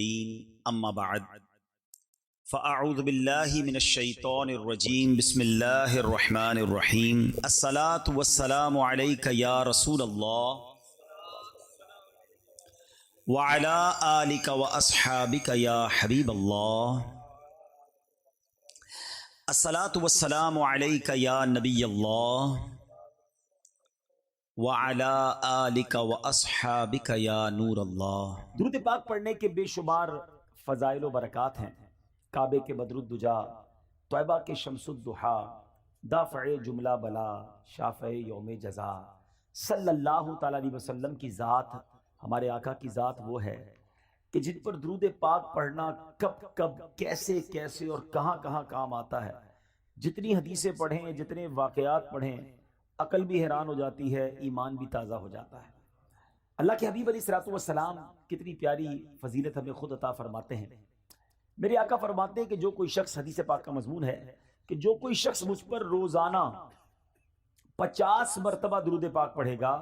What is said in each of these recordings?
اما بعد فاعوذ باللہ من الشیطان الرجیم بسم اللہ الرحمن الرحیم الصلاۃ والسلام علیک یا رسول اللہ وعلی آلک واصحابک یا حبیب اللہ الصلاۃ والسلام علیک یا نبی اللہ وعلی آلک واصحابک یا نور اللہ۔ درود پاک پڑھنے کے بے شمار فضائل و برکات ہیں۔ کعبے کے بدر الدجا، طیبہ کے شمس الضحا، دافع جملہ بلا، شافع یوم جزا، صلی اللہ تعالیٰ علیہ وسلم کی ذات، ہمارے آقا کی ذات وہ ہے کہ جن پر درود پاک پڑھنا کب کب کیسے کیسے اور کہاں کہاں کام آتا ہے۔ جتنی حدیثیں پڑھیں، جتنے واقعات پڑھیں، عقل بھی حیران ہو جاتی ہے، ایمان بھی تازہ ہو جاتا ہے۔ اللہ کے حبیب علیہ الصلوۃ والسلام کتنی پیاری فضیلت ہمیں خود عطا فرماتے ہیں۔ میرے آقا فرماتے ہیں کہ جو کوئی شخص، حدیث پاک کا مضمون ہے کہ جو کوئی شخص مجھ پر روزانہ 50 مرتبہ درود پاک پڑھے گا،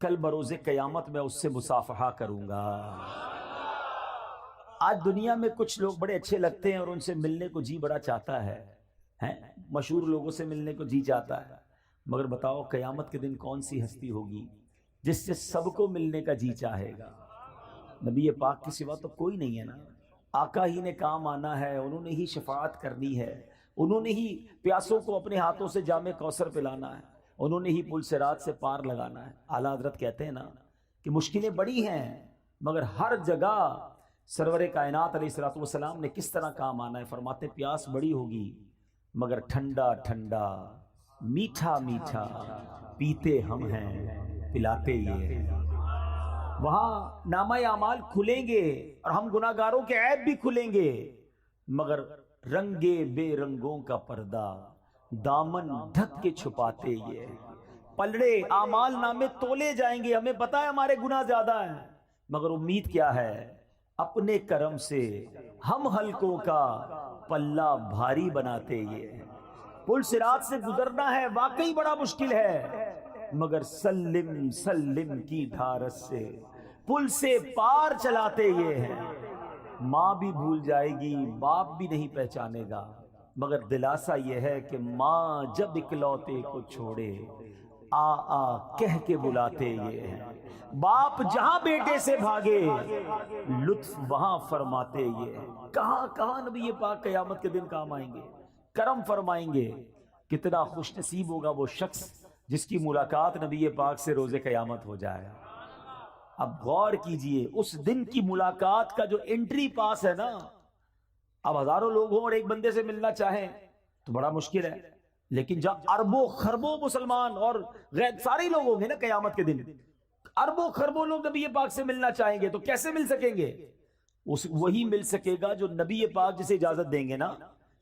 کل بروز قیامت میں اس سے مصافحہ کروں گا۔ آج دنیا میں کچھ لوگ بڑے اچھے لگتے ہیں اور ان سے ملنے کو جی بڑا چاہتا ہے، مشہور لوگوں سے ملنے کو جی چاہتا ہے، مگر بتاؤ قیامت کے دن کون سی ہستی ہوگی جس سے سب کو ملنے کا جی چاہے گا؟ نبی پاک کے سوا تو کوئی نہیں ہے نا۔ آقا ہی نے کام آنا ہے، انہوں نے ہی شفاعت کرنی ہے، انہوں نے ہی پیاسوں کو اپنے ہاتھوں سے جام کوثر پلانا ہے، انہوں نے ہی پل صراط سے پار لگانا ہے۔ اعلیٰ حضرت کہتے ہیں نا کہ مشکلیں بڑی ہیں مگر ہر جگہ سرور کائنات علیہ الصلوۃ والسلام نے کس طرح کام آنا ہے۔ فرماتے پیاس بڑی ہوگی مگر ٹھنڈا ٹھنڈا، میٹھا میٹھا پیتے ہم ہیں، پلاتے یہ۔ وہاں نامہ اعمال کھلیں گے اور ہم گناہگاروں کے عیب بھی کھلیں گے، مگر رنگے بے رنگوں کا پردہ دامن ڈھک کے چھپاتے یہ۔ پلڑے اعمال نامے تولے جائیں گے، ہمیں پتہ ہے ہمارے گناہ زیادہ ہیں، مگر امید کیا ہے؟ اپنے کرم سے ہم حلقوں کا پلہ بھاری بناتے یہ۔ پل صراط سے گزرنا ہے، واقعی بڑا مشکل ہے، مگر سلم سلم کی دھارس سے پل سے پار چلاتے یہ ہیں۔ ماں بھی بھول جائے گی، باپ بھی نہیں پہچانے گا، مگر دلاسا یہ ہے کہ ماں جب اکلوتے کو چھوڑے آ آ کہہ کے بلاتے یہ ہیں۔ باپ جہاں بیٹے سے بھاگے لطف وہاں فرماتے یہ ہیں۔ کہاں کہاں نبی پاک قیامت کے دن کام آئیں گے، کرم فرمائیں گے۔ کتنا خوش نصیب ہوگا وہ شخص جس کی ملاقات نبی پاک سے روز قیامت ہو جائے۔ اب غور کیجئے، اس دن کی ملاقات کا جو انٹری پاس ہے نا، اب ہزاروں لوگ ہوں اور ایک بندے سے ملنا چاہیں تو بڑا مشکل ہے، لیکن جہاں اربوں خربوں مسلمان اور غیر سارے لوگ ہوں گے نا قیامت کے دن، اربوں خربوں لوگ نبی پاک سے ملنا چاہیں گے تو کیسے مل سکیں گے؟ وہی مل سکے گا جو نبی پاک جسے اجازت دیں گے نا،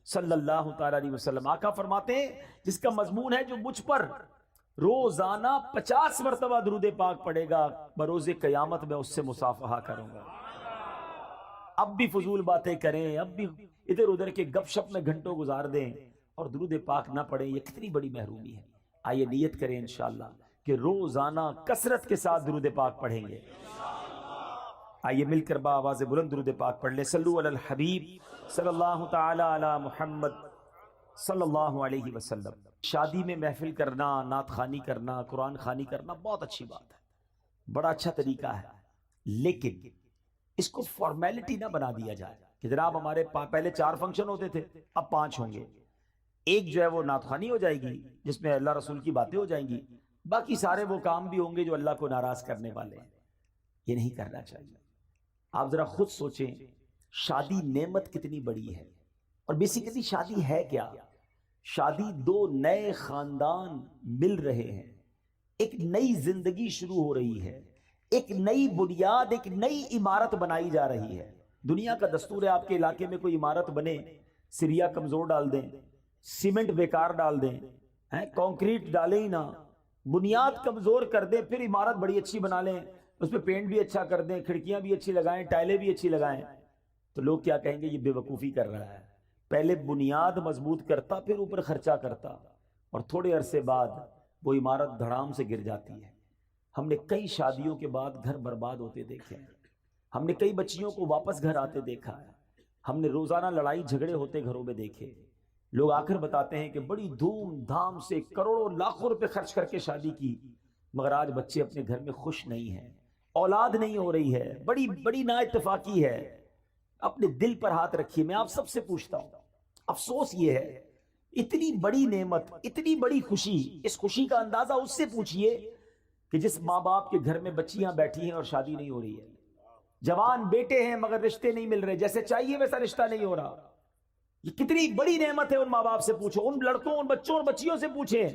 صلی اللہ تعالی علیہ وسلم۔ آقا فرماتے ہیں جس کا مضمون ہے جو مجھ پر روزانہ 50 مرتبہ درود پاک پڑھے گا، بروز قیامت میں اس سے مصافحہ کروں گا۔ اب بھی فضول باتیں کریں، اب بھی ادھر ادھر کے گپ شپ میں گھنٹوں گزار دیں اور درود پاک نہ پڑھیں، یہ کتنی بڑی محرومی ہے۔ آئیے نیت کریں انشاءاللہ کہ روزانہ کثرت کے ساتھ درود پاک پڑھیں گے۔ آئیے مل کر بآواز بلند درود پاک پڑھ لیں۔ صلو علی الحبیب صلی اللہ تعالی علی محمد صلی اللہ علیہ وسلم۔ شادی میں محفل کرنا، نعت خوانی کرنا، قرآن خوانی کرنا بہت اچھی بات ہے، بڑا اچھا طریقہ ہے، لیکن اس کو فارمیلٹی نہ بنا دیا جائے کہ جناب ہمارے پہلے 4 فنکشن ہوتے تھے اب 5 ہوں گے۔ ایک جو ہے وہ نعت خوانی ہو جائے گی جس میں اللہ رسول کی باتیں ہو جائیں گی، باقی سارے وہ کام بھی ہوں گے جو اللہ کو ناراض کرنے والے ہیں۔ یہ نہیں کرنا چاہیے۔ آپ ذرا خود سوچیں، شادی نعمت کتنی بڑی ہے، اور بیسیکلی شادی ہے کیا؟ شادی 2 نئے خاندان مل رہے ہیں، ایک نئی زندگی شروع ہو رہی ہے، ایک نئی بنیاد، ایک نئی عمارت بنائی جا رہی ہے۔ دنیا کا دستور ہے آپ کے علاقے میں کوئی عمارت بنے، سریا کمزور ڈال دیں، سیمنٹ بیکار ڈال دیں، کنکریٹ ڈالیں ہی نہ، بنیاد کمزور کر دیں، پھر عمارت بڑی اچھی بنا لیں، اس پہ پینٹ بھی اچھا کر دیں، کھڑکیاں بھی اچھی لگائیں، ٹائلیں بھی اچھی لگائیں، تو لوگ کیا کہیں گے؟ یہ بے وقوفی کر رہا ہے۔ پہلے بنیاد مضبوط کرتا، پھر اوپر خرچہ کرتا، اور تھوڑے عرصے بعد وہ عمارت دھڑام سے گر جاتی ہے۔ ہم نے کئی شادیوں کے بعد گھر برباد ہوتے دیکھے ہیں۔ ہم نے کئی بچیوں کو واپس گھر آتے دیکھا ہے، ہم نے روزانہ لڑائی جھگڑے ہوتے گھروں میں دیکھے. لوگ آ کر بتاتے ہیں کہ بڑی دھوم دھام سے کروڑوں لاکھوں روپے خرچ کر کے شادی کی، مگر آج بچے اپنے گھر میں خوش نہیں ہیں، اولاد نہیں ہو رہی ہے، بڑی بڑی نا اتفاقی ہے. اپنے دل پر ہاتھ رکھیے. میں آپ سب سے پوچھتا ہوں، افسوس یہ ہے اتنی بڑی نعمت، اتنی بڑی خوشی، اس خوشی کا اندازہ اس سے پوچھئے کہ جس ماں باپ کے گھر میں بچیاں بیٹھی ہیں اور شادی نہیں ہو رہی ہے، جوان بیٹے ہیں مگر رشتے نہیں مل رہے، جیسے چاہیے ویسا رشتہ نہیں ہو رہا. یہ کتنی بڑی نعمت ہے. ان ماں باپ سے پوچھو، ان لڑکوں، ان بچوں اور بچیوں سے پوچھیں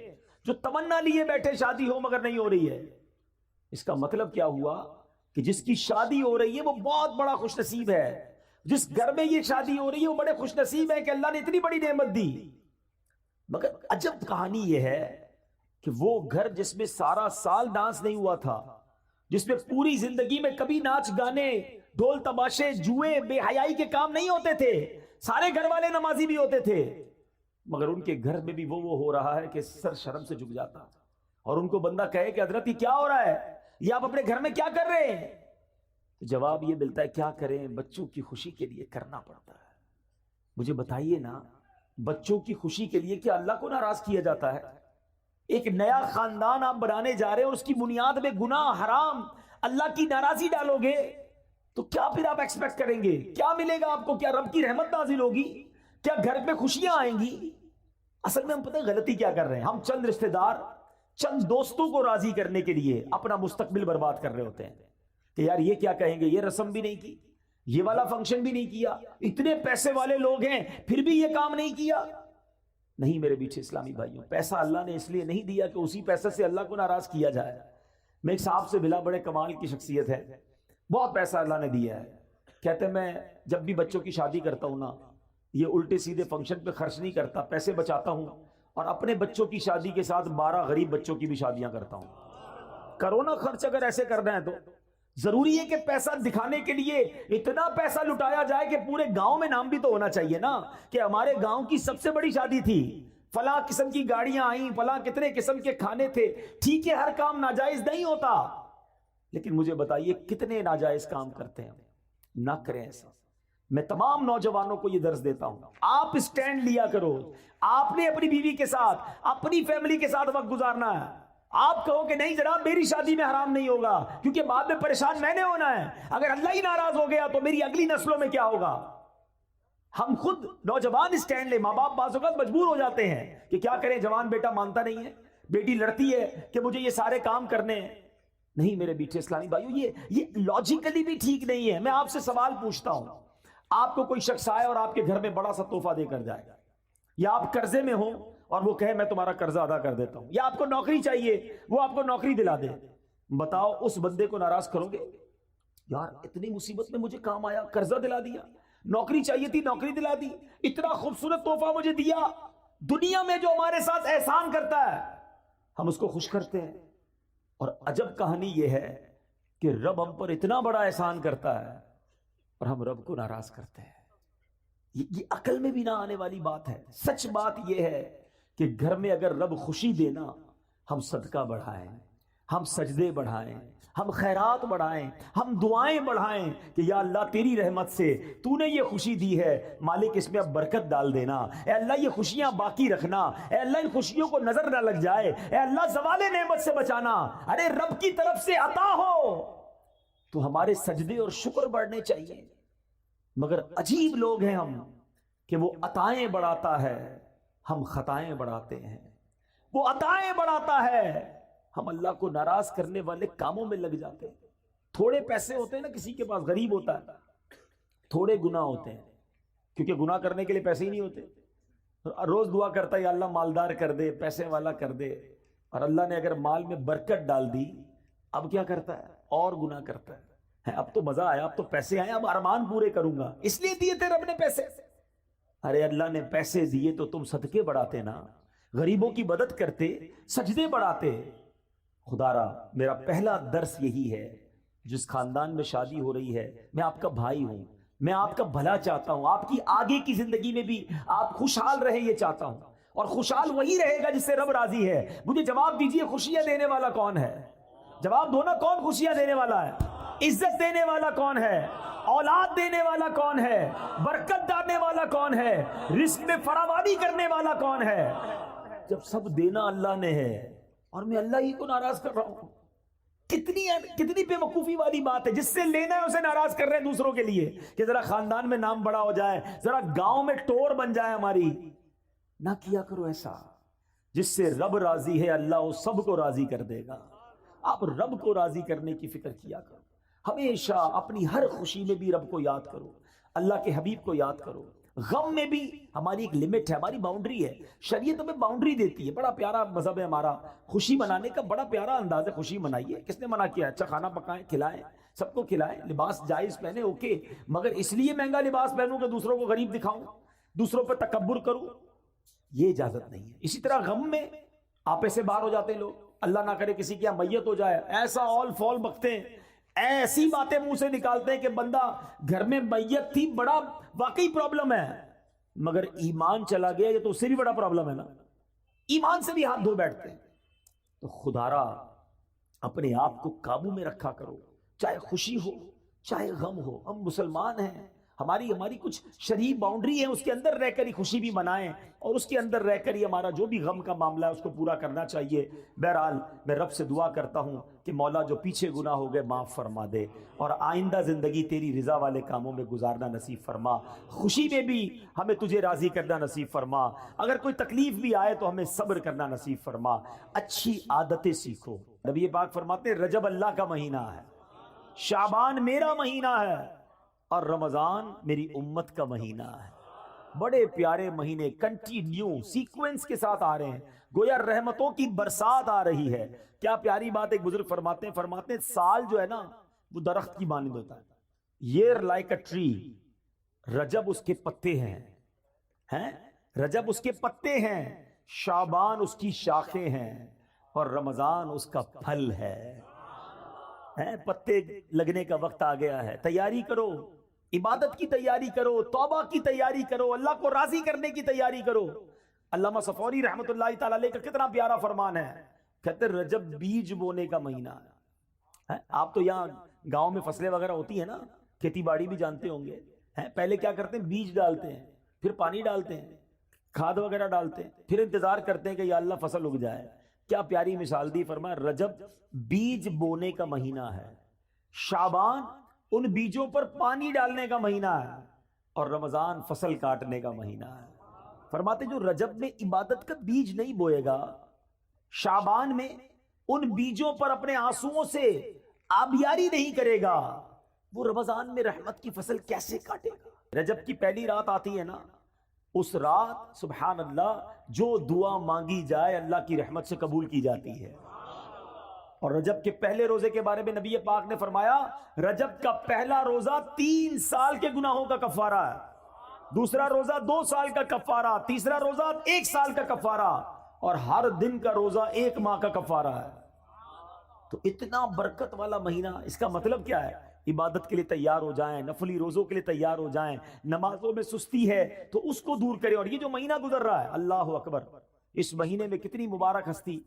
جو تمنا لیے بیٹھے شادی ہو مگر نہیں ہو رہی ہے. اس کا مطلب کیا ہوا کہ جس کی شادی ہو رہی ہے وہ بہت بڑا خوش نصیب ہے. جس گھر میں یہ شادی ہو رہی ہے وہ بڑے خوش نصیب ہے کہ اللہ نے اتنی بڑی نعمت دی. مگر عجب کہانی یہ ہے کہ وہ گھر جس میں سارا سال ڈانس نہیں ہوا تھا، جس میں پوری زندگی میں کبھی ناچ گانے، ڈھول تماشے، جوئے، بے حیائی کے کام نہیں ہوتے تھے، سارے گھر والے نمازی بھی ہوتے تھے، مگر ان کے گھر میں بھی وہ ہو رہا ہے کہ سر شرم سے جھک جاتا. اور ان کو بندہ کہے کہ حضرت یہ کیا ہو رہا ہے، یہ آپ اپنے گھر میں کیا کر رہے ہیں؟ تو جواب یہ ملتا ہے کیا کریں، بچوں کی خوشی کے لیے کرنا پڑتا ہے. مجھے بتائیے نا، بچوں کی خوشی کے لیے کیا اللہ کو ناراض کیا جاتا ہے؟ ایک نیا خاندان آپ بنانے جا رہے ہیں اور اس کی بنیاد میں گناہ، حرام، اللہ کی ناراضی ڈالو گے تو کیا پھر آپ ایکسپیکٹ کریں گے؟ کیا ملے گا آپ کو؟ کیا رب کی رحمت نازل ہوگی؟ کیا گھر میں خوشیاں آئیں گی؟ اصل میں ہم پتہ ہے غلطی کیا کر رہے ہیں؟ ہم چند رشتہ دار، چند دوستوں کو راضی کرنے کے لیے اپنا مستقبل برباد کر رہے ہوتے ہیں کہ یار یہ کیا کہیں گے، یہ رسم بھی نہیں کی، یہ والا فنکشن بھی نہیں کیا، اتنے پیسے والے لوگ ہیں پھر بھی یہ کام نہیں کیا. نہیں میرے بیچے اسلامی بھائیوں، پیسہ اللہ نے اس لیے نہیں دیا کہ اسی پیسے سے اللہ کو ناراض کیا جائے. میں ایک صاحب سے ملا، بڑے کمال کی شخصیت ہے، بہت پیسہ اللہ نے دیا ہے. کہتے ہیں میں جب بھی بچوں کی شادی کرتا ہوں نا، یہ الٹے سیدھے فنکشن پہ خرچ نہیں کرتا، پیسے بچاتا ہوں اور اپنے بچوں کی شادی کے ساتھ 12 غریب بچوں کی بھی شادیاں کرتا ہوں. کرو نا خرچ اگر ایسے کرنا ہے تو. ضروری ہے کہ پیسہ دکھانے کے لیے اتنا پیسہ لٹایا جائے کہ پورے گاؤں میں نام بھی تو ہونا چاہیے نا کہ ہمارے گاؤں کی سب سے بڑی شادی تھی، فلاں قسم کی گاڑیاں آئیں، فلاں کتنے قسم کے کھانے تھے. ٹھیک ہے ہر کام ناجائز نہیں ہوتا، لیکن مجھے بتائیے کتنے ناجائز کام کرتے ہیں؟ نہ کریں ایسا. میں تمام نوجوانوں کو یہ درس دیتا ہوں، آپ اسٹینڈ لیا کرو. آپ نے اپنی بیوی کے ساتھ، اپنی فیملی کے ساتھ وقت گزارنا ہے. آپ کہو کہ نہیں جناب میری شادی میں حرام نہیں ہوگا کیونکہ بعد میں پریشان میں نے ہونا ہے، اگر اللہ ہی ناراض ہو گیا تو میری اگلی نسلوں میں کیا ہوگا؟ ہم خود نوجوان اسٹینڈ لیں. ماں باپ بعض اوقات مجبور ہو جاتے ہیں کہ کیا کریں، جوان بیٹا مانتا نہیں ہے، بیٹی لڑتی ہے کہ مجھے یہ سارے کام کرنے ہیں. نہیں میرے بیٹے اسلامی بھائیو، یہ لاجیکلی بھی ٹھیک نہیں ہے. میں آپ سے سوال پوچھتا ہوں، آپ کو کوئی شخص آئے اور آپ کے گھر میں بڑا سا تحفہ دے کر جائے، یا آپ قرضے میں ہوں اور وہ کہے میں تمہارا قرضہ ادا کر دیتا ہوں، یا آپ کو نوکری چاہیے وہ آپ کو نوکری دلا دے، بتاؤ اس بندے کو ناراض کرو گے؟ یار اتنی مصیبت میں مجھے کام آیا، قرضہ دلا دیا، نوکری چاہیے تھی نوکری دلا دی، اتنا خوبصورت تحفہ مجھے دیا. دنیا میں جو ہمارے ساتھ احسان کرتا ہے ہم اس کو خوش کرتے ہیں. اور عجب کہانی یہ ہے کہ رب ہم پر اتنا بڑا احسان کرتا ہے اور ہم رب کو ناراض کرتے ہیں. یہ عقل میں بھی نہ آنے والی بات ہے. سچ بات یہ ہے کہ گھر میں اگر رب خوشی دینا، ہم صدقہ بڑھائیں، ہم سجدے بڑھائیں، ہم خیرات بڑھائیں، ہم دعائیں بڑھائیں کہ یا اللہ تیری رحمت سے تو نے یہ خوشی دی ہے، مالک اس میں اب برکت ڈال دینا، اے اللہ یہ خوشیاں باقی رکھنا، اے اللہ ان خوشیوں کو نظر نہ لگ جائے، اے اللہ زوال نعمت سے بچانا. ارے رب کی طرف سے عطا ہو تو ہمارے سجدے اور شکر بڑھنے چاہیے. مگر عجیب لوگ ہیں ہم کہ وہ عطائیں بڑھاتا ہے، ہم خطائیں بڑھاتے ہیں. وہ عطائیں بڑھاتا ہے، ہم اللہ کو ناراض کرنے والے کاموں میں لگ جاتے ہیں. تھوڑے پیسے ہوتے ہیں نا، کسی کے پاس غریب ہوتا ہے، تھوڑے گناہ ہوتے ہیں کیونکہ گناہ کرنے کے لیے پیسے ہی نہیں ہوتے. روز دعا کرتا ہے یا اللہ مالدار کر دے، پیسے والا کر دے، اور اللہ نے اگر مال میں برکت ڈال دی اب کیا کرتا ہے؟ اور گناہ کرتا ہے. اب تو مزہ آیا، اب تو پیسے آئے، اب ارمان پورے کروں گا، اس لیے دیے تھے رب نے پیسے. ارے اللہ نے پیسے دیے تو تم صدقے بڑھاتے نا، غریبوں کی مدد کرتے، سجدے بڑھاتے. خدا را میرا پہلا درس یہی ہے، جس خاندان میں شادی ہو رہی ہے، میں آپ کا بھائی ہوں، میں آپ کا بھلا چاہتا ہوں، آپ کی آگے کی زندگی میں بھی آپ خوشحال رہے یہ چاہتا ہوں، اور خوشحال وہی رہے گا جس سے رب راضی ہے. مجھے جواب دیجئے خوشیاں دینے والا کون ہے؟ جواب دو نا، کون خوشیاں دینے والا ہے؟ عزت دینے والا کون ہے؟ اولاد دینے والا کون ہے؟ برکت ڈالنے والا کون ہے؟ رزق میں فراوانی کرنے والا کون ہے؟ جب سب دینا اللہ نے ہے اور میں اللہ ہی کو ناراض کر رہا ہوں، کتنی بے وقوفی والی بات ہے۔ جس سے لینا ہے اسے ناراض کر رہے ہیں دوسروں کے لیے کہ ذرا خاندان میں نام بڑا ہو جائے، ذرا گاؤں میں ٹور بن جائے ہماری۔ نہ کیا کرو ایسا۔ جس سے رب راضی ہے اللہ اس سب کو راضی کر دے گا۔ آپ رب کو راضی کرنے کی فکر کیا کرو، ہمیشہ اپنی ہر خوشی میں بھی رب کو یاد کرو، اللہ کے حبیب کو یاد کرو۔ غم میں بھی ہماری ایک لمٹ ہے، ہماری باؤنڈری ہے، شریعت ہمیں باؤنڈری دیتی ہے۔ بڑا پیارا مذہب ہے ہمارا، خوشی منانے کا بڑا پیارا انداز ہے۔ خوشی منائیے، کس نے منع کیا؟ اچھا کھانا پکائیں، کھلائیں، سب کو کھلائیں، لباس جائز پہنے، اوکے، مگر اس لیے مہنگا لباس پہنوں کہ دوسروں کو غریب دکھاؤں، دوسروں پہ تکبر کروں، یہ اجازت نہیں ہے۔ اسی طرح غم میں آپے سے باہر ہو جاتے ہیں لوگ، اللہ نہ کرے کسی کی میت ہو جائے، ایسا اول فول بکتے ہیں، ایسی باتیں منہ سے نکالتے ہیں کہ بندہ گھر میں میت تھی، بڑا واقعی پرابلم ہے، مگر ایمان چلا گیا یہ تو اس سے بھی بڑا پرابلم ہے نا، ایمان سے بھی ہاتھ دھو بیٹھتے ہیں۔ تو خدارا اپنے آپ کو قابو میں رکھا کرو، چاہے خوشی ہو چاہے غم ہو۔ ہم مسلمان ہیں، ہماری کچھ شرعی باؤنڈری ہے، اس کے اندر رہ کر ہی خوشی بھی منائیں اور اس کے اندر رہ کر ہی ہمارا جو بھی غم کا معاملہ ہے اس کو پورا کرنا چاہیے۔ بہرحال میں رب سے دعا کرتا ہوں کہ مولا جو پیچھے گناہ ہو گئے معاف فرما دے اور آئندہ زندگی تیری رضا والے کاموں میں گزارنا نصیب فرما، خوشی میں بھی ہمیں تجھے راضی کرنا نصیب فرما، اگر کوئی تکلیف بھی آئے تو ہمیں صبر کرنا نصیب فرما، اچھی عادتیں سیکھو۔ نبی پاک فرماتے ہیں رجب اللہ کا مہینہ ہے، شعبان میرا مہینہ ہے اور رمضان میری امت کا مہینہ ہے۔ بڑے پیارے مہینے کنٹینیو سیکوینس کے ساتھ آ رہے ہیں، گویا رحمتوں کی برسات آ رہی ہے۔ کیا پیاری بات ایک بزرگ فرماتے ہیں سال جو ہے نا وہ درخت کی مانند ہوتا ہے، year like a tree، رجب اس کے پتے ہیں، رجب اس کے پتے ہیں، شعبان اس کی شاخیں ہیں اور رمضان اس کا پھل ہے۔ پتے لگنے کا وقت آ گیا ہے، تیاری کرو، عبادت کی تیاری کرو، توبہ کی تیاری کرو، اللہ کو راضی کرنے کی تیاری کرو۔ علامہ صفوری رحمۃ اللہ تعالی علیہ کا کتنا پیارا فرمان ہے، کہتے ہیں رجب بیج بونے کا مہینہ ہے۔ آپ تو یہاں گاؤں میں فصلیں وغیرہ ہوتی ہیں نا، کھیتی باڑی بھی جانتے ہوں گے، پہلے کیا کرتے ہیں بیج ڈالتے ہیں، پھر پانی ڈالتے ہیں، کھاد وغیرہ ڈالتے ہیں، پھر انتظار کرتے ہیں کہ یا اللہ فصل اگ جائے۔ کیا پیاری مثال دی، فرمایا رجب بیج بونے کا مہینہ ہے، شعبان ان بیجوں پر پانی ڈالنے کا مہینہ ہے اور رمضان فصل کاٹنے کا مہینہ ہے۔ فرماتے جو رجب میں عبادت کا بیج نہیں بوئے گا، شعبان میں ان بیجوں پر اپنے آنسوؤں سے آبیاری نہیں کرے گا، وہ رمضان میں رحمت کی فصل کیسے کاٹے گا؟ رجب کی پہلی رات آتی ہے نا، اس رات سبحان اللہ جو دعا مانگی جائے اللہ کی رحمت سے قبول کی جاتی ہے۔ اور رجب کے پہلے روزے کے بارے میں نبی پاک نے فرمایا رجب کا پہلا روزہ 3 سال کے گناہوں کا کفارہ ہے، دوسرا روزہ 2 سال کا کفارہ، تیسرا روزہ 1 سال کا کفارہ اور ہر دن کا روزہ 1 ماہ کا کفارہ ہے۔ تو اتنا برکت والا مہینہ، اس کا مطلب کیا ہے؟ عبادت کے لیے تیار ہو جائیں، نفلی روزوں کے لیے تیار ہو جائیں، نمازوں میں سستی ہے تو اس کو دور کریں۔ اور یہ جو مہینہ گزر رہا ہے، اللہ اکبر، اس مہینے میں کتنی مبارک ہستی،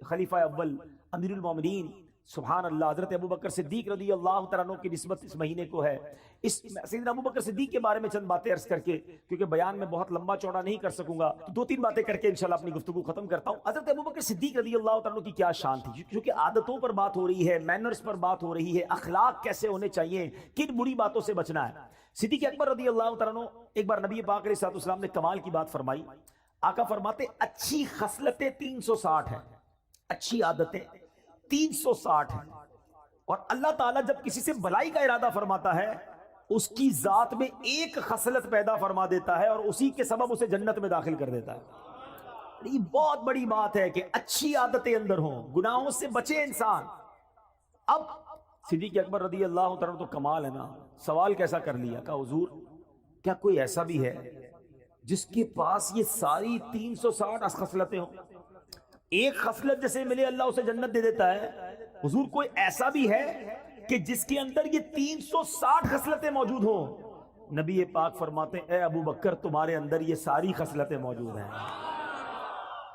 خلیفہ اول امیر المومنین سبحان اللہ حضرت ابوبکر صدیق رضی اللہ تعالیٰ عنہ کی نسبت اس مہینے کو ہے۔ اس سیدنا ابوبکر صدیق کے بارے میں چند باتیں عرض کر کے، کیونکہ بیان میں بہت لمبا چوڑا نہیں کر سکوں گا، تو 2-3 باتیں کر کے انشاءاللہ اپنی گفتگو ختم کرتا ہوں۔ حضرت ابوبکر صدیق رضی اللہ تعالیٰ عنہ کی کیا شان تھی، کیونکہ عادتوں پر بات ہو رہی ہے، مینرز پر بات ہو رہی ہے، اخلاق کیسے ہونے چاہیے، کن بری باتوں سے بچنا ہے۔ صدیق اکبر رضی اللہ تعالیٰ عنہ ایک بار نبی پاک علیہ السلام نے کمال کی بات فرمائی۔ آقا فرماتے اچھی خصلتیں 360 ہیں، اچھی عادتیں 360 ہیں، اور اللہ تعالیٰ جب کسی سے بھلائی کا ارادہ فرماتا ہے اس کی ذات میں ایک خصلت پیدا فرما دیتا ہے اور اسی کے سبب اسے جنت میں داخل کر دیتا ہے۔ یہ بہت بڑی بات ہے کہ اچھی عادتیں اندر ہوں، گناہوں سے بچے انسان۔ اب صدیق اکبر رضی اللہ تعالیٰ تو کمال ہے نا، سوال کیسا کر لیا کہ حضور کیا کوئی ایسا بھی ہے جس کے پاس یہ ساری 360 خصلتیں ہوں، ایک خصلت جیسے ملے اللہ اسے جنت دے دیتا ہے؟ حضور کوئی ایسا بھی ہے کہ جس کے اندر یہ 360 خصلتیں موجود ہوں؟ نبی پاک فرماتے ہیں اے ابو بکر تمہارے اندر یہ ساری خصلتیں موجود ہیں۔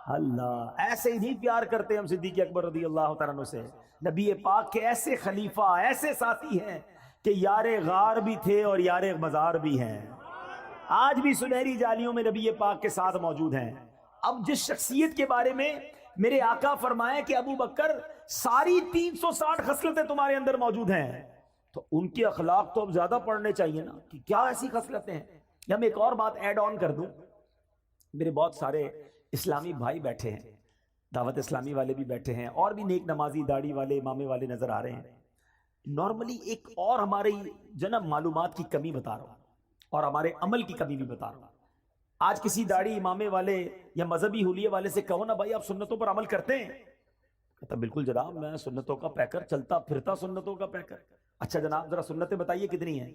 اللہ ایسے ہی نہیں پیار کرتے ہم صدیق اکبر رضی اللہ تعالیٰ عنہ سے. نبی پاک کے ایسے خلیفہ ایسے ساتھی ہیں کہ یار غار بھی تھے اور یار مزار بھی ہیں, آج بھی سنہری جالیوں میں نبی پاک کے ساتھ موجود ہیں. اب جس شخصیت کے بارے میں میرے آقا فرمائے کہ ابو بکر ساری 360 خصلتیں تمہارے اندر موجود ہیں, تو ان کے اخلاق تو اب زیادہ پڑھنے چاہیے نا کہ کیا ایسی خصلتیں ہیں. یا میں ایک اور بات ایڈ آن کر دوں, میرے بہت سارے اسلامی بھائی بیٹھے ہیں, دعوت اسلامی والے بھی بیٹھے ہیں, اور بھی نیک نمازی داڑھی والے امامے والے نظر آ رہے ہیں. نارملی ایک اور ہماری جناب معلومات کی کمی بتا رہا ہوں اور ہمارے عمل کی کمی بھی بتا رہا ہوں. آج کسی داڑھی امامے والے یا مذہبی حلیے والے سے کہو نا بھائی آپ سنتوں پر عمل کرتے ہیں, کہتا بالکل جناب میں سنتوں کا پیکر, چلتا پھرتا سنتوں کا پیکر. اچھا جناب ذرا سنتیں بتائیے کتنی ہیں.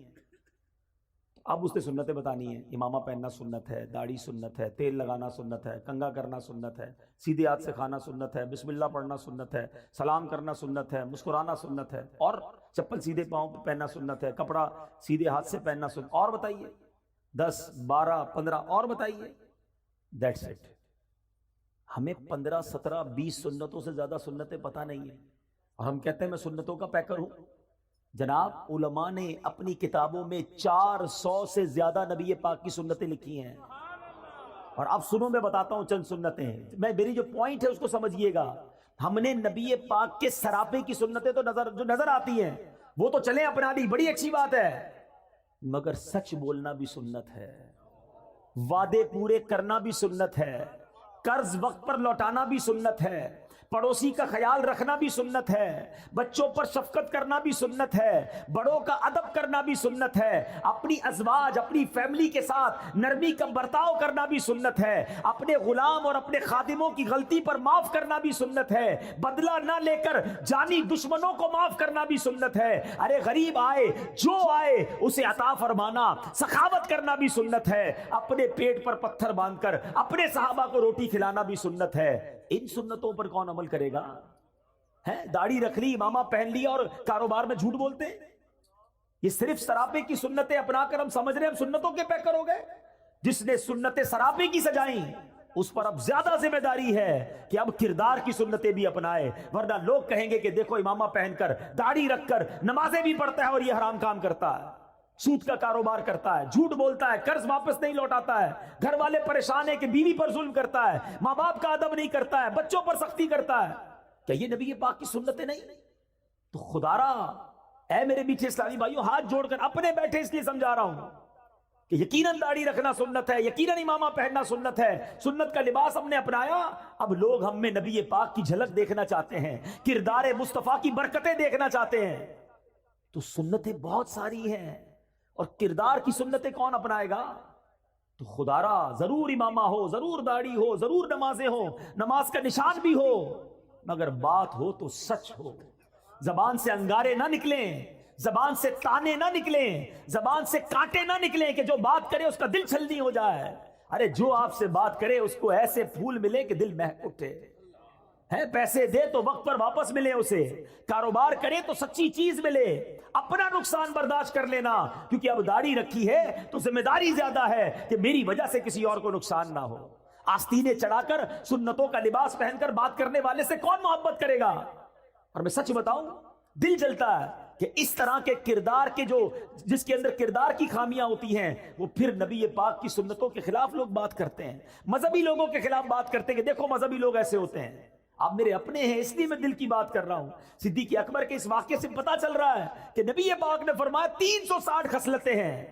اب اس نے سنتیں بتانی ہیں, امامہ پہننا سنت ہے, داڑھی سنت ہے, تیل لگانا سنت ہے, کنگھا کرنا سنت ہے, سیدھے ہاتھ سے کھانا سنت ہے, بسم اللہ پڑھنا سنت ہے, سلام کرنا سنت ہے, مسکرانا سنت ہے, اور چپل سیدھے پاؤں پہ پہننا سنت ہے, کپڑا سیدھے ہاتھ سے پہننا سنت. اور بتائیے 10 12 15 اور بتائیے. That's it. ہمیں 15 17 20 سنتوں سے زیادہ سنتیں پتہ نہیں ہیں, اور ہم کہتے ہیں میں سنتوں کا پیکر ہوں. جناب علماء نے اپنی کتابوں میں 400 سے زیادہ نبی پاک کی سنتیں لکھی ہیں. اور اب سنو میں بتاتا ہوں چند سنتیں, میری جو پوائنٹ ہے اس کو سمجھیے گا. ہم نے نبی پاک کے سراپے کی سنتیں تو جو نظر آتی ہیں وہ تو چلیں اپنا لی, بڑی اچھی بات ہے, مگر سچ بولنا بھی سنت ہے, وعدے پورے کرنا بھی سنت ہے, قرض وقت پر لوٹانا بھی سنت ہے, پڑوسی کا خیال رکھنا بھی سنت ہے, بچوں پر شفقت کرنا بھی سنت ہے, بڑوں کا ادب کرنا بھی سنت ہے, اپنی ازواج اپنی فیملی کے ساتھ نرمی کا برتاؤ کرنا بھی سنت ہے, اپنے غلام اور اپنے خادموں کی غلطی پر معاف کرنا بھی سنت ہے, بدلہ نہ لے کر جانی دشمنوں کو معاف کرنا بھی سنت ہے, ارے غریب آئے جو آئے اسے عطا فرمانا, سخاوت کرنا بھی سنت ہے, اپنے پیٹ پر پتھر باندھ کر اپنے صحابہ کو روٹی کھلانا بھی سنت ہے. ان سنتوں پر کون عمل کرے گا؟ ہے داڑھی رکھ لی, امامہ پہن لیا اور کاروبار میں جھوٹ بولتے ہیں. یہ صرف سراپے کی سنتیں اپنا کر ہم سمجھ رہے ہیں ہم سنتوں کے پیکر ہو گئے. جس نے سنتیں سراپے کی سجائیں اس پر اب زیادہ ذمہ داری ہے کہ اب کردار کی سنتیں بھی اپنائے, ورنہ لوگ کہیں گے کہ دیکھو امامہ پہن کر داڑھی رکھ کر نمازیں بھی پڑھتا ہے اور یہ حرام کام کرتا ہے, سود کا کاروبار کرتا ہے, جھوٹ بولتا ہے, قرض واپس نہیں لوٹاتا ہے, گھر والے پریشان ہیں کہ بیوی پر ظلم کرتا ہے, ماں باپ کا ادب نہیں کرتا ہے, بچوں پر سختی کرتا ہے. کیا یہ نبی پاک کی سنتیں نہیں؟ تو خدا را اے میرے بیچے اسلامی بھائیوں, ہاتھ جوڑ کر اپنے بیٹھے اس لیے سمجھا رہا ہوں کہ یقیناً داڑھی رکھنا سنت ہے, یقیناً امامہ پہننا سنت ہے, سنت کا لباس ہم نے اپنایا. اب لوگ ہم میں نبی پاک کی جھلک دیکھنا چاہتے ہیں, کردار مصطفیٰ کی برکتیں دیکھنا چاہتے ہیں. تو سنتیں بہت ساری ہیں, اور کردار کی سنتیں کون اپنائے گا؟ تو خدا را ضرور امامہ ہو, ضرور داڑھی ہو, ضرور نمازیں ہو, نماز کا نشان بھی ہو, مگر بات ہو تو سچ ہو. زبان سے انگارے نہ نکلیں, زبان سے تانے نہ نکلیں, زبان سے کانٹے نہ نکلیں کہ جو بات کرے اس کا دل چھلنی ہو جائے. ارے جو آپ سے بات کرے اس کو ایسے پھول ملے کہ دل مہک اٹھے. ہے پیسے دے تو وقت پر واپس ملے اسے, کاروبار کرے تو سچی چیز ملے, اپنا نقصان برداشت کر لینا, کیونکہ اب داڑھی رکھی ہے تو ذمہ داری زیادہ ہے کہ میری وجہ سے کسی اور کو نقصان نہ ہو. آستینے چڑھا کر سنتوں کا لباس پہن کر بات کرنے والے سے کون محبت کرے گا؟ اور میں سچ بتاؤں دل جلتا ہے کہ اس طرح کے کردار کے جس کے اندر کردار کی خامیاں ہوتی ہیں وہ پھر نبی پاک کی سنتوں کے خلاف لوگ بات کرتے ہیں, مذہبی لوگوں کے خلاف بات کرتے ہیں کہ دیکھو مذہبی لوگ ایسے ہوتے ہیں. آپ میرے اپنے ہیں اس لیے میں دل کی بات کر رہا ہوں. صدیق اکبر کے اس واقعے سے پتا چل رہا ہے کہ نبی پاک نے فرمایا 360 خصلتیں ہیں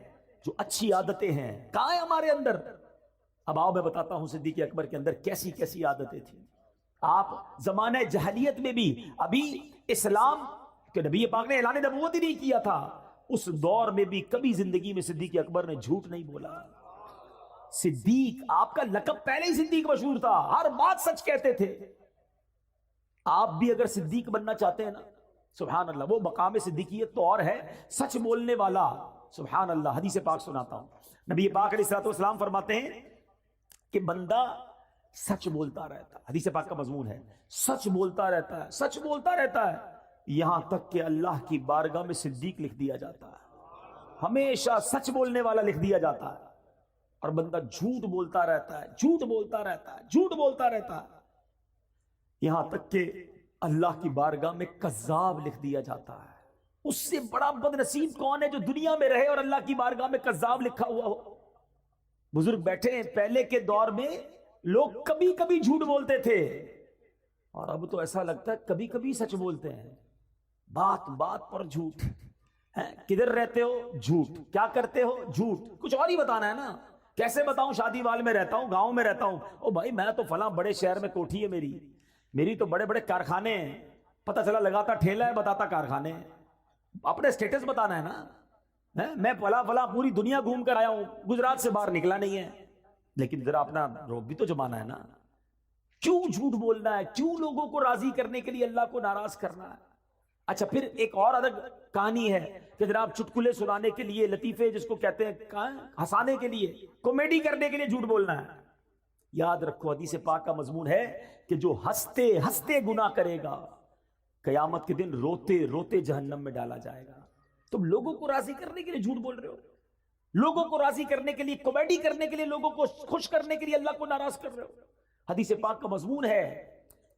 جو اچھی عادتیں ہیں. کہاں ہیں ہمارے اندر؟ اب آؤ میں بتاتا ہوں صدیق اکبر کے اندر کیسی کیسی عادتیں تھیں. آپ زمانہ جہلیت میں بھی, ابھی اسلام کہ نبی پاک نے اعلان نبوت ہی نہیں کیا تھا, اس دور میں بھی کبھی زندگی میں صدیق اکبر نے جھوٹ نہیں بولا. صدیق آپ کا لقب پہلے ہی صدیق مشہور تھا, ہر بات سچ کہتے تھے. آپ بھی اگر صدیق بننا چاہتے ہیں نا, سبحان اللہ, وہ مقام صدیقیت تو اور ہے, سچ بولنے والا. سبحان اللہ. حدیث پاک سناتا ہوں, نبی پاک علیہ الصلوۃ والسلام فرماتے ہیں کہ بندہ سچ بولتا رہتا ہے. حدیث پاک کا مضمون ہے سچ بولتا رہتا ہے, سچ بولتا رہتا ہے, یہاں تک کہ اللہ کی بارگاہ میں صدیق لکھ دیا جاتا ہے, ہمیشہ سچ بولنے والا لکھ دیا جاتا ہے. اور بندہ جھوٹ بولتا رہتا ہے، جھوٹ بولتا رہتا ہے، جھوٹ بولتا رہتا ہے، یہاں تک کہ اللہ کی بارگاہ میں کذاب لکھ دیا جاتا ہے۔ اس سے بڑا بد نصیب کون ہے جو دنیا میں رہے اور اللہ کی بارگاہ میں کذاب لکھا ہوا ہو؟ بزرگ بیٹھے ہیں، پہلے کے دور میں لوگ کبھی کبھی جھوٹ بولتے تھے، اور اب تو ایسا لگتا ہے کبھی کبھی سچ بولتے ہیں، بات بات پر جھوٹ۔ کدھر رہتے ہو؟ جھوٹ۔ کیا کرتے ہو؟ جھوٹ۔ کچھ اور ہی بتانا ہے نا، کیسے بتاؤں شادی وال میں رہتا ہوں، گاؤں میں رہتا ہوں، او بھائی میں تو فلاں بڑے شہر میں کوٹھی ہے میری تو بڑے بڑے کارخانے ہیں، پتہ چلا لگاتا ٹھیلا ہے بتاتا کارخانے ہیں، اپنے سٹیٹس بتانا ہے نا، میں فلاں پوری دنیا گھوم کر آیا ہوں، گجرات سے باہر نکلا نہیں ہے، لیکن ذرا اپنا روب بھی تو جمانا ہے نا۔ کیوں جھوٹ بولنا ہے؟ کیوں لوگوں کو راضی کرنے کے لیے اللہ کو ناراض کرنا ہے؟ اچھا پھر ایک اور الگ کہانی ہے کہ جناب چٹکلے سنانے کے لیے، لطیفے جس کو کہتے ہیں، ہنسانے کے لیے، کامیڈی کرنے کے لیے جھوٹ بولنا ہے۔ یاد رکھو حدیث پاک کا مضمون ہے کہ جو ہنستے ہنستے گناہ کرے گا قیامت کے دن روتے روتے جہنم میں ڈالا جائے گا۔ تم لوگوں کو راضی کرنے کے لیے جھوٹ بول رہے ہو، لوگوں کو راضی کرنے کے لیے، کامیڈی کرنے کے لیے، لوگوں کو خوش کرنے کے لیے اللہ کو ناراض کر رہے ہو۔ حدیث پاک کا مضمون ہے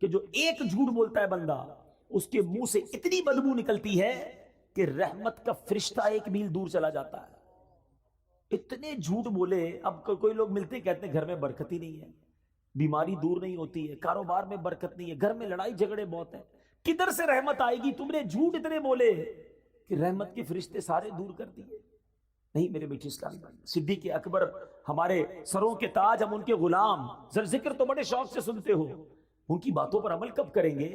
کہ جو ایک جھوٹ بولتا ہے بندہ، اس کے منہ سے اتنی بدبو نکلتی ہے کہ رحمت کا فرشتہ 1 میل دور چلا جاتا ہے۔ اتنے جھوٹ بولے، اب کوئی لوگ ملتے کہتے ہیں گھر میں برکت ہی نہیں ہے، بیماری دور نہیں ہوتی ہے، کاروبار میں برکت نہیں ہے، گھر میں لڑائی جھگڑے بہت ہیں، کدھر سے رحمت آئے گی؟ تم نے جھوٹ اتنے بولے کہ رحمت کے فرشتے سارے دور کر دیے۔ نہیں میرے بیٹے اسلامی بھائی، صدیق اکبر ہمارے سروں کے تاج، ہم ان کے غلام، ذکر تو بڑے شوق سے سنتے ہو، ان کی باتوں پر عمل کب کریں گے؟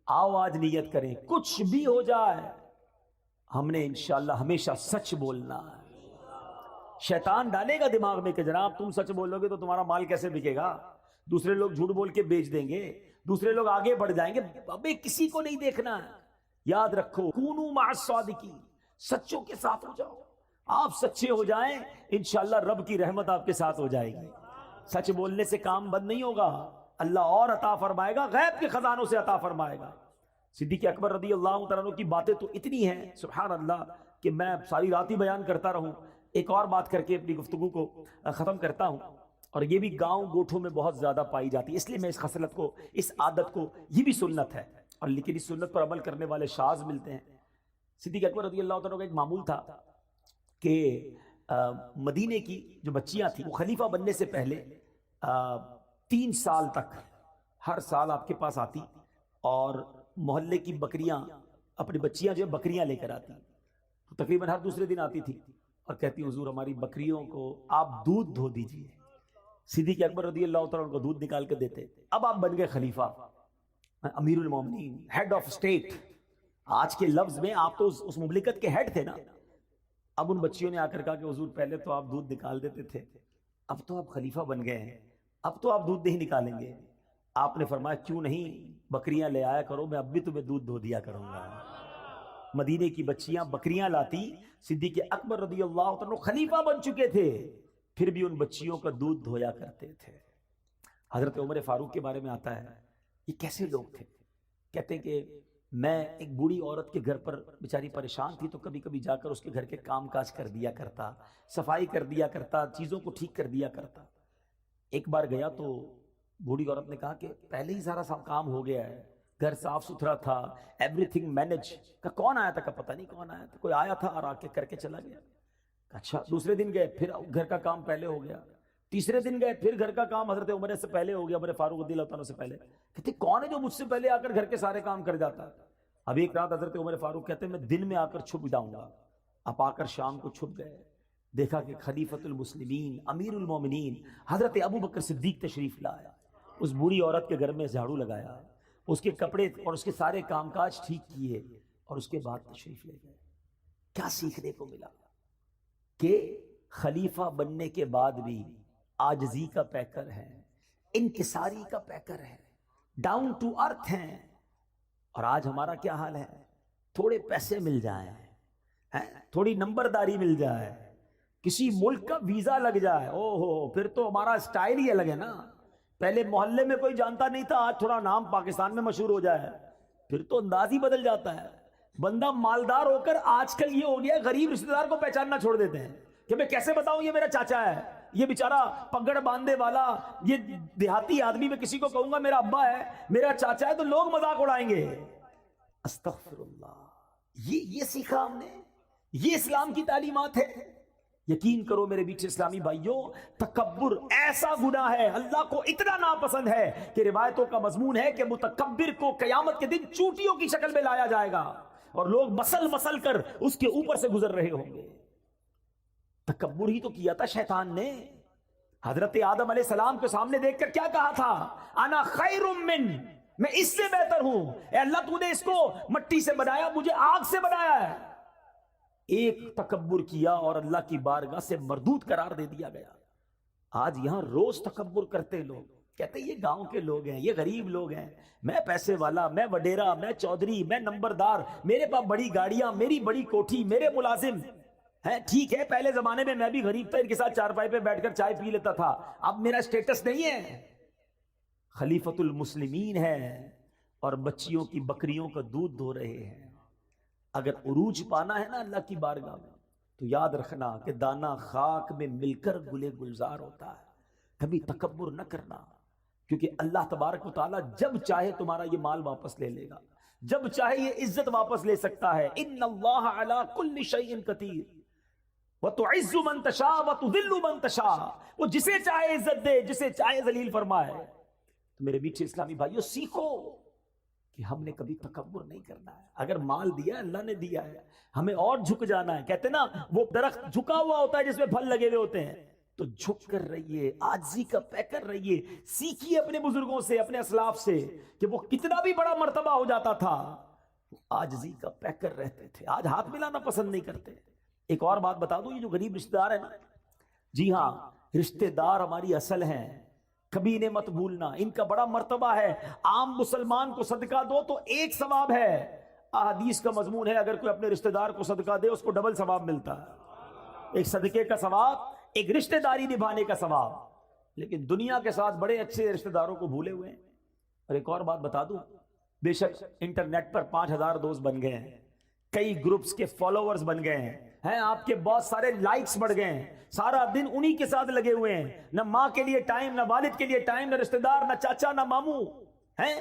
آؤ آج نیت کریں، کچھ بھی ہو جائے ہم نے انشاءاللہ ہمیشہ سچ بولنا ہے۔ شیطان ڈالے گا دماغ میں کہ جناب تم سچ بولو گے تو تمہارا مال کیسے بکے گا، دوسرے لوگ جھوٹ بول کے بیچ دیں گے، دوسرے لوگ آگے بڑھ جائیں گے، ابے کسی کو نہیں دیکھنا ہے۔ یاد رکھو کونوا مع الصادقین، سچوں کے ساتھ ہو جاؤ، آپ سچے ہو جائیں انشاءاللہ رب کی رحمت آپ کے ساتھ ہو جائے گی۔ سچ بولنے سے کام بند نہیں ہوگا، اللہ اور عطا فرمائے گا، غیب کے خزانوں سے عطا فرمائے گا۔ صدیق اکبر رضی اللہ تعالیٰ عنہ کی باتیں تو اتنی ہیں سبحان اللہ کہ میں ساری رات ہی بیان کرتا رہوں۔ ایک اور بات کر کے اپنی گفتگو کو ختم کرتا ہوں، اور یہ بھی گاؤں گوٹھوں میں بہت زیادہ پائی جاتی ہے، اس لیے میں اس خصلت کو، اس عادت کو، یہ بھی سنت ہے، اور لیکن اس سنت پر عمل کرنے والے شاذ ملتے ہیں۔ صدیق اکبر رضی اللہ تعالیٰ کا ایک معمول تھا کہ مدینے کی جو بچیاں تھیں وہ خلیفہ بننے سے پہلے 3 سال تک ہر سال آپ کے پاس آتی، اور محلے کی بکریاں، اپنی بچیاں جو بکریاں لے کر آتی، تو تقریباً ہر دوسرے دن آتی تھی اور کہتی حضور ہماری بکریوں کو آپ دودھ دھو دیجئے۔ صدیق اکبر رضی اللہ تعالیٰ عنہ کو دودھ نکال کے دیتے۔ اب آپ بن گئے خلیفہ، امیر المومنین، ہیڈ آف اسٹیٹ، آج کے لفظ میں آپ تو اس مملکت کے ہیڈ تھے نا۔ اب ان بچیوں نے آ کر کہا کہ حضور پہلے تو آپ دودھ نکال دیتے تھے، اب تو آپ خلیفہ بن گئے ہیں، اب تو آپ دودھ نہیں نکالیں گے۔ آپ نے فرمایا کیوں نہیں، بکریاں لے آیا کرو، میں اب بھی تمہیں دودھ دھو دیا کروں گا۔ مدینے کی بچیاں بکریاں لاتی، صدیق اکبر رضی اللہ عنہ خلیفہ بن چکے تھے، پھر بھی ان بچیوں کا دودھ دھویا کرتے تھے۔ حضرت عمر فاروق کے بارے میں آتا ہے، یہ کیسے لوگ تھے؟ کہتے ہیں کہ میں ایک بوڑھی عورت کے گھر پر بیچاری پریشان تھی، تو کبھی کبھی جا کر اس کے گھر کے کام کاج کر دیا کرتا، صفائی کر دیا کرتا، چیزوں کو ٹھیک کر دیا کرتا۔ ایک بار گیا تو بوڑھی عورت نے کہا کہ پہلے ہی سارا کام ہو گیا ہے، گھر صاف ستھرا تھا، ایوری تھنگ مینج۔ کہ کون آیا تھا؟ کہ پتہ نہیں کون آیا تھا، کوئی آیا تھا اور آ کے کر کے چلا گیا۔ اچھا دوسرے دن گئے، پھر گھر کا کام پہلے ہو گیا، تیسرے دن گئے، پھر گھر کا کام حضرت عمر سے پہلے ہو گیا، عمر فاروق رضی اللہ عنہ سے پہلے۔ کہتے کون ہے جو مجھ سے پہلے آ کر گھر کے سارے کام کر جاتا ہے؟ اب ایک رات حضرت عمر فاروق کہتے ہیں میں دن میں آ کر چھپ جاؤں گا۔ اب آ کر شام کو چھپ گئے، دیکھا کہ خلیفۃ المسلمین امیر المومنین حضرت ابو بکر صدیق تشریف لایا، اس بوڑھی عورت کے گھر میں جھاڑو لگایا، اس کے کپڑے اور اس کے سارے کام کاج ٹھیک کیے، اور اس کے بعد تشریف لے گئے۔ کیا سیکھنے کو ملا؟ کہ خلیفہ بننے کے بعد بھی عاجزی کا پیکر ہے، انکساری کا پیکر ہے، ڈاؤن ٹو ارتھ ہیں۔ اور آج ہمارا کیا حال ہے؟ تھوڑے پیسے مل جائیں، تھوڑی نمبرداری مل جائے، کسی ملک کا ویزا لگ جائے، او ہو پھر تو ہمارا سٹائل ہی الگ ہے نا۔ پہلے محلے میں کوئی جانتا نہیں تھا، آج تھوڑا نام پاکستان میں مشہور ہو جائے پھر تو انداز ہی بدل جاتا ہے۔ بندہ مالدار ہو کر آج کل یہ ہو گیا غریب رشتہ دار کو پہچاننا چھوڑ دیتے ہیں کہ میں کیسے بتاؤں یہ میرا چاچا ہے، یہ بیچارہ پگڑ باندھے والا یہ دیہاتی آدمی، میں کسی کو کہوں گا میرا ابا ہے میرا چاچا ہے تو لوگ مذاق اڑائیں گے. استغفر اللہ، یہ سیکھا ہم نے، یہ اسلام کی تعلیمات ہے. یقین کرو میرے بیچ اسلامی بھائیوں، تکبر ایسا گناہ ہے، اللہ کو اتنا ناپسند ہے کہ روایتوں کا مضمون ہے کہ متکبر کو قیامت کے دن چوٹیوں کی شکل میں لایا جائے گا اور لوگ مسل مسل کر اس کے اوپر سے گزر رہے ہوں گے. تکبر ہی تو کیا تھا شیطان نے. حضرت آدم علیہ السلام کے سامنے دیکھ کر کیا کہا تھا؟ انا خیر من، میں اس سے بہتر ہوں. اے اللہ تو نے اس کو مٹی سے بنایا، مجھے آگ سے بنایا ہے. ایک تکبر کیا اور اللہ کی بارگاہ سے مردود قرار دے دیا گیا. آج یہاں روز تکبر کرتے لوگ، کہتے ہیں یہ گاؤں کے لوگ ہیں، یہ غریب لوگ ہیں، میں پیسے والا، میں وڈیرا، میں چودھری، میں نمبردار، میرے پاس بڑی گاڑیاں، میری بڑی کوٹھی، میرے ملازم ہیں. ٹھیک ہے پہلے زمانے میں بھی غریب تھا، ان کے ساتھ چارپائی پہ بیٹھ کر چائے پی لیتا تھا، اب میرا سٹیٹس نہیں ہے. خلیفۃ المسلمین ہے اور بچیوں کی بکریوں کا دودھ دھو رہے ہیں. اگر عروج پانا ہے نا اللہ کی بارگاہ میں تو یاد رکھنا کہ دانا خاک میں مل کر گلے گلزار ہوتا ہے. کبھی تکبر نہ کرنا، کیونکہ اللہ تبارک و تعالیٰ جب چاہے تمہارا یہ مال واپس لے لے گا، جب چاہے یہ عزت واپس لے سکتا ہے. ان اللہ علی کل شیء قدیر وتعز من تشاء وتذل من تشاء، وہ جسے چاہے عزت دے، جسے چاہے ذلیل فرمائے. تو میرے میٹھے اسلامی بھائیوں سیکھو کہ ہم نے کبھی تکبر نہیں کرنا ہے. اگر مال دیا ہے اللہ نے دیا ہے، ہمیں اور جھک جانا ہے. کہتے نا وہ درخت جھکا ہوا ہوتا ہے جس میں پھل لگے ہوئے ہوتے ہیں، تو جھک کر رہیے، عاجزی کا پیکر رہیے. سیکھیے اپنے بزرگوں سے، اپنے اسلاف سے کہ وہ کتنا بھی بڑا مرتبہ ہو جاتا تھا عاجزی کا پیکر رہتے تھے. آج ہاتھ ملانا پسند نہیں کرتے. ایک اور بات بتا دوں، یہ جو غریب رشتہ دار ہیں نا، جی ہاں رشتہ دار ہماری اصل ہیں، کبھی انہیں مت بھولنا. ان کا بڑا مرتبہ ہے. عام مسلمان کو صدقہ دو تو ایک ثواب ہے. احادیث کا مضمون ہے اگر کوئی اپنے رشتہ دار کو صدقہ دے اس کو ڈبل ثواب ملتا ہے. ایک صدقے کا ثواب، ایک رشتہ داری نبھانے کا ثواب. لیکن دنیا کے ساتھ بڑے اچھے رشتہ داروں کو بھولے ہوئے ہیں. اور ایک اور بات بتا دوں، بے شک انٹرنیٹ پر 5000 دوست بن گئے ہیں، کئی گروپس کے فالوورز بن گئے ہیں، آپ کے بہت سارے لائکس بڑھ گئے ہیں، سارا دن انہی کے ساتھ لگے ہوئے ہیں. نہ ماں کے لیے ٹائم، نہ والد کے لیے ٹائم، نہ رشتہ دار، نہ چاچا، نہ ماموں ہیں.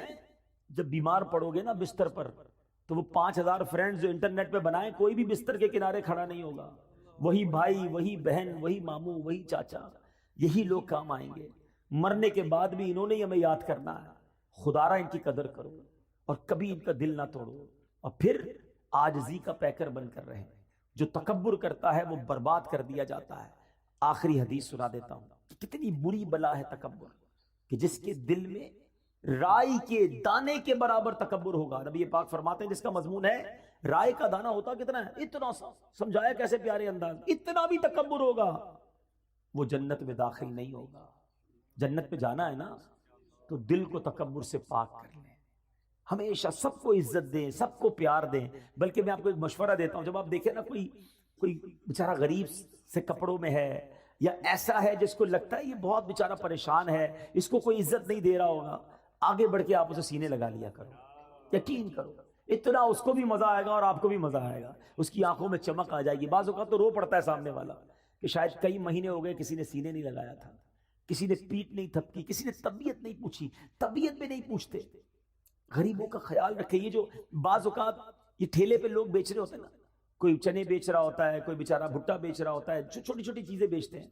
جب بیمار پڑو گے نا بستر پر تو وہ 5000 فرینڈز جو انٹرنیٹ پہ بنائیں، کوئی بھی بستر کے کنارے کھڑا نہیں ہوگا. وہی بھائی، وہی بہن، وہی ماموں، وہی چاچا، یہی لوگ کام آئیں گے. مرنے کے بعد بھی انہوں نے ہمیں یاد کرنا ہے. خدارا ان کی قدر کرو اور کبھی ان کا دل نہ توڑو. اور پھر عاجزی کا پیکر بن کر رہے. جو تکبر کرتا ہے وہ برباد کر دیا جاتا ہے. آخری حدیث سنا دیتا ہوں. کتنی بری بلا ہے تکبر، کہ جس کے دل میں رائی کے دانے کے برابر تکبر ہوگا. نبی پاک فرماتے ہیں جس کا مضمون ہے رائے کا دانہ ہوتا کتنا ہے، اتنا سا. سمجھایا کیسے پیارے انداز، اتنا بھی تکبر ہوگا وہ جنت میں داخل نہیں ہوگا. جنت میں جانا ہے نا تو دل کو تکبر سے پاک کر لیں. ہمیشہ سب کو عزت دیں، سب کو پیار دیں. بلکہ میں آپ کو ایک مشورہ دیتا ہوں، جب آپ دیکھیں نا کوئی بیچارہ غریب سے کپڑوں میں ہے یا ایسا ہے جس کو لگتا ہے یہ بہت بیچارہ پریشان ہے، اس کو کوئی عزت نہیں دے رہا ہوگا، آگے بڑھ کے آپ اسے سینے لگا لیا کرو. یقین کرو اتنا اس کو بھی مزہ آئے گا اور آپ کو بھی مزہ آئے گا. اس کی آنکھوں میں چمک آ جائے گی. بعض اوقات تو رو پڑتا ہے سامنے والا کہ شاید کئی مہینے ہو گئے کسی نے سینے نہیں لگایا تھا، کسی نے پیٹ نہیں تھپکی، کسی نے طبیعت نہیں پوچھی. طبیعت بھی نہیں پوچھتے. غریبوں کا خیال رکھے. یہ جو بعض اوقات یہ ٹھیلے پہ لوگ بیچ رہے ہوتے ہیں نا، کوئی چنے بیچ رہا ہوتا ہے، کوئی بیچارہ بھٹا بیچ رہا ہوتا ہے، جو چھوٹی چھوٹی چیزیں بیچتے ہیں.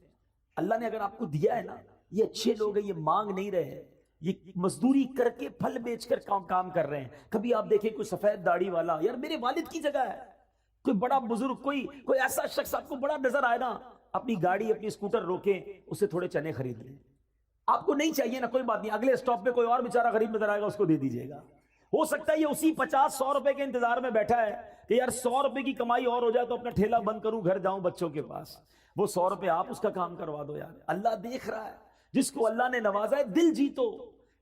اللہ نے اگر آپ کو دیا ہے نا، یہ اچھے لوگ ہیں، یہ مانگ نہیں رہے ہیں، یہ مزدوری کر کے پھل بیچ کر کام کر رہے ہیں. کبھی آپ دیکھیں کوئی سفید داڑھی والا، یار میرے والد کی جگہ ہے، کوئی بڑا بزرگ، کوئی ایسا شخص آپ کو بڑا نظر آئے نا، اپنی گاڑی اپنی اسکوٹر روکیں، اسے تھوڑے چنے خرید لیں. آپ کو نہیں چاہیے نا، کوئی بات نہیں، اگلے اسٹاپ پہ کوئی اور بیچارہ غریب نظر آئے گا، اس کو دے دیجیے گا. ہو سکتا ہے یہ اسی 50-100 روپے کے انتظار میں بیٹھا ہے کہ یار 100 روپے کی کمائی اور ہو جائے تو اپنا ٹھیلا بند کروں، گھر جاؤں بچوں کے پاس. وہ 100 روپے آپ اس کا کام کروا دو. یار اللہ دیکھ رہا ہے. جس کو اللہ نے نوازا ہے دل جیتو،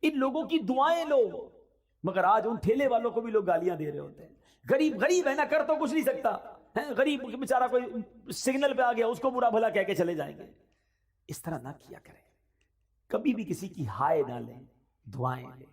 ان لوگوں کی دعائیں لو. مگر آج ان ٹھیلے والوں کو بھی لوگ گالیاں دے رہے ہوتے ہیں. غریب ہے نا، کر تو کچھ نہیں سکتا ہے. غریب بیچارہ کوئی سگنل پہ آ گیا، اس کو برا بھلا کہہ کے چلے جائیں گے. اس طرح نہ کیا کریں. کبھی بھی کسی کی ہائے نہ لیں، دعائیں لیں.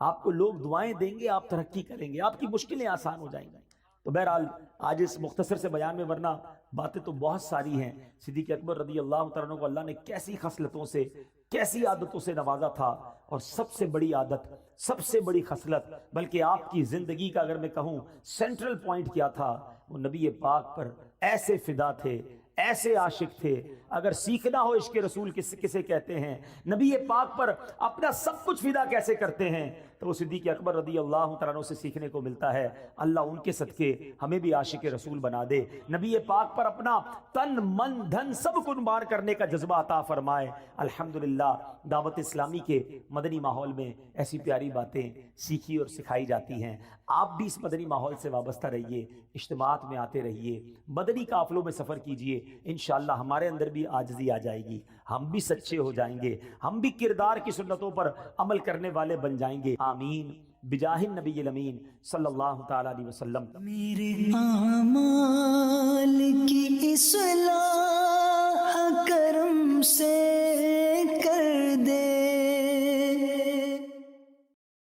آپ کو لوگ دعائیں دیں گے، آپ ترقی کریں گے، آپ کی مشکلیں آسان ہو جائیں گی. تو بہرحال آج اس مختصر سے بیان میں، ورنہ باتیں تو بہت ساری ہیں. صدیق اکبر رضی اللہ تعالیٰ عنہ کو اللہ نے کیسی خصلتوں سے، کیسی عادتوں سے نوازا تھا. اور سب سے بڑی عادت، سب سے بڑی خصلت، بلکہ آپ کی زندگی کا اگر میں کہوں سینٹرل پوائنٹ کیا تھا، وہ نبی پاک پر ایسے فدا تھے، ایسے عاشق تھے. اگر سیکھنا ہو عشق رسول کسے کہتے ہیں، نبی پاک پر اپنا سب کچھ فدا کیسے کرتے ہیں، تو وہ صدیق اکبر رضی اللہ تعالیٰ عنہ سے سیکھنے کو ملتا ہے. اللہ ان کے صدقے ہمیں بھی عاشق رسول بنا دے. نبی پاک پر اپنا تن من دھن سب قربان کرنے کا جذبہ عطا فرمائے. الحمدللہ دعوت اسلامی کے مدنی ماحول میں ایسی پیاری باتیں سیکھی اور سکھائی جاتی ہیں. آپ بھی اس مدنی ماحول سے وابستہ رہیے، اجتماعات میں آتے رہیے، مدنی قافلوں میں سفر کیجئے. انشاءاللہ ہمارے اندر بھی عاجزی آ جائے گی، ہم بھی سچے ہو جائیں گے، ہم بھی کردار کی سنتوں پر عمل کرنے والے بن جائیں گے. آمین بجاہ النبی الامین صلی اللہ تعالی علیہ وسلم. میرے اعمال کی اصلاح کرم سے